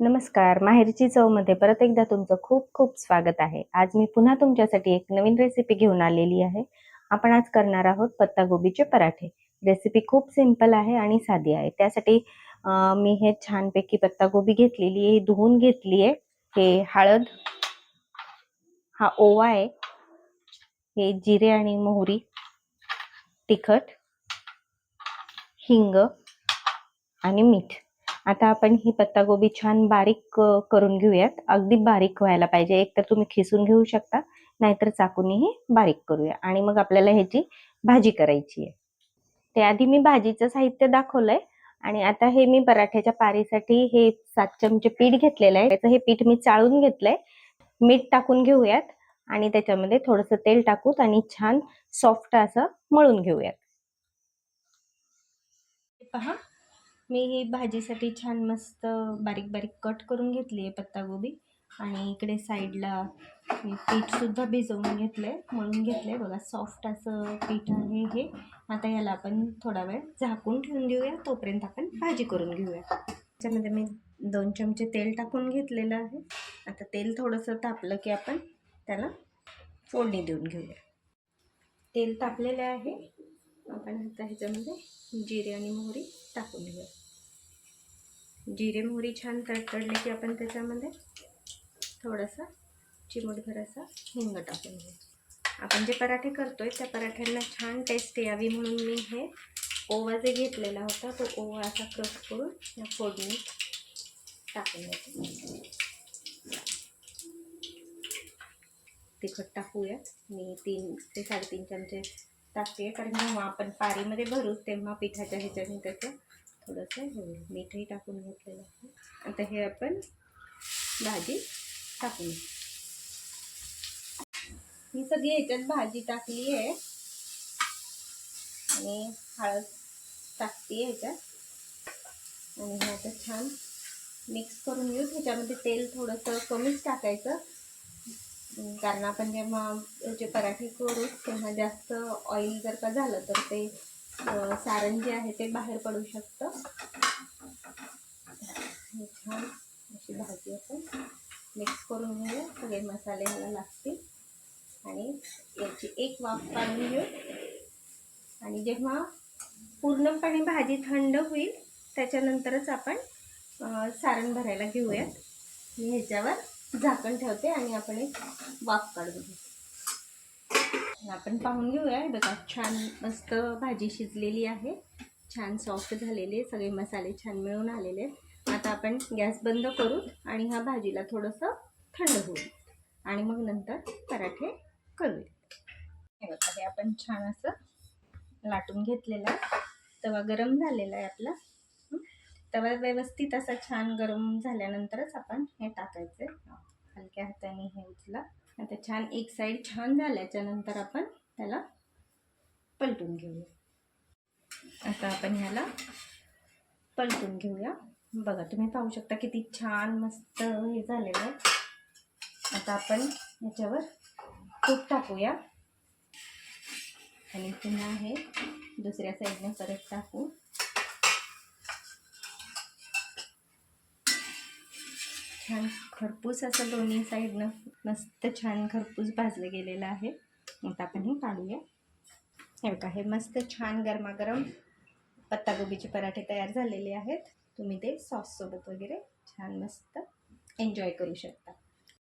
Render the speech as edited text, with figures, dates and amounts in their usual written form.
नमस्कार, माहेरची चवमध्ये परत एकदा तुमचं खूप खूप स्वागत आहे. आज मी पुन्हा तुमच्यासाठी एक नवीन रेसिपी घेऊन आलेली आहे. आपण आज करणार आहोत पत्तागोबीचे पराठे. रेसिपी खूप सिंपल आहे आणि साधी आहे. त्यासाठी मी हे छानपैकी पत्तागोबी घेतलेली आहे, धुवून घेतली आहे. हे हळद, हा ओवा आहे, हे जिरे आणि मोहरी, तिखट, हिंग आणि मीठ. आता आपण ही पत्तागोबी छान बारीक करून घेऊयात. अगदी बारीक व्हायला पाहिजे. एक तर तुम्ही खिसून घेऊ शकता, नाहीतर चाकूनेही बारीक करूया आणि मग आपल्याला ह्याची भाजी करायची आहे. त्याआधी मी भाजीचं साहित्य दाखवलंय आणि आता हे मी पराठ्याच्या पारीसाठी हे 7 चमचे पीठ घेतलेलं आहे. त्याचं हे पीठ मी चाळून घेतलंय. मीठ टाकून घेऊयात आणि त्याच्यामध्ये थोडंसं तेल टाकूत आणि छान सॉफ्ट असं मळून घेऊयात. पहा, मी ही भाजीसाठी छान मस्त बारीक बारीक कट करून घेतली आहे पत्तागोबी आणि इकडे साईडला मी पीठसुद्धा भिजवून घेतलंय, मळून घेतलंय. बघा, सॉफ्ट असं पीठ आहे हे. आता याला आपण थोडा वेळ झाकून ठेवून देऊया, तोपर्यंत आपण भाजी करून घेऊया. त्याच्यामध्ये मी 2 चमचे तेल टाकून घेतलेलं आहे. आता तेल थोडंसं तापलं की आपण त्याला फोडणी देऊन घेऊया. तेल तापलेलं आहे. आपण आता ह्याच्यामध्ये जिरे आणि मोहरी टाकून घेऊया. जिरे मोहरी छान तडतडले की आपण त्याच्यामध्ये थोडासा चिमूटभर असा हिंग टाकून घेऊ. आपण जे पराठे करतोय त्या पराठ्यांना छान टेस्ट यावी म्हणून मी हे ओवा जे घेतलेला होता तो ओवा असा क्रश करून या फोडणीत टाकून घेते. तिखट टाकूया. मी 3 ते 3.5 चमचे टाकते, कारण जेव्हा आपण पारीमध्ये भरू तेव्हा पिठाच्या ह्याच्याने त्याचं थोडंसं होईल. मीठही टाकून घेतलेलं आहे. आता हे आपण भाजी टाकून, ही सगळी ह्याच्यात भाजी टाकली आहे आणि हळद टाकते ह्याच्यात आणि हे आता छान मिक्स करून घेऊ. ह्याच्यामध्ये तेल थोडंसं कमीच टाकायचं, कारण आपण जेव्हा जे पराठे करू तेव्हा जास्त ऑइल जर का झालं तर ते सारण जे आहे ते बाहेर पडू शकतं. छान अशी भाजी आपण मिक्स करून घेऊ. सगळे मसाले ह्याला लागतील आणि याची एक वाफ काढून घेऊ. आणि जेव्हा पूर्णपणे भाजी थंड होईल त्याच्यानंतरच आपण सारण भरायला घेऊयात. मी ह्याच्यावर झाकण ठेवते आणि आपण एक वाफ काढून घेऊ. आपण पाहून घेऊया. बघा, छान मस्त भाजी शिजलेली आहे, छान सॉफ्ट झालेली आहे, सगळे मसाले छान मिळून आलेले आहेत. आता आपण गॅस बंद करू आणि ह्या भाजीला थोडंसं थंड होऊ आणि मग नंतर पराठे करूया. हे बघा, हे आपण छान असं लाटून घेतलेलं आहे. तवा गरम झालेला आहे आपला. तवा व्यवस्थित असा छान गरम झाल्यानंतरच आपण हे टाकायचं. हलक्या हाताने हे उचला. आता छान एक साईड छान झाल्याच्या नंतर आपण त्याला पलटून घेऊया. आता आपण ह्याला पलटून घेऊया. बघा, तुम्ही पाहू शकता किती छान मस्त हे झालेलं आहे. आता आपण ह्याच्यावर तूप टाकूया आणि पुन्हा हे दुसऱ्या साईडने परत टाकू. छान खरपूस असं दोन्ही साईडनं मस्त छान खरपूस भाजलं गेलेलं आहे. आता आपण हे काढूया. हे बघा, हे मस्त छान गरमागरम पत्तागोबीचे पराठे तयार झालेले आहेत. तुम्ही ते सॉससोबत वगैरे छान मस्त एन्जॉय करू शकता.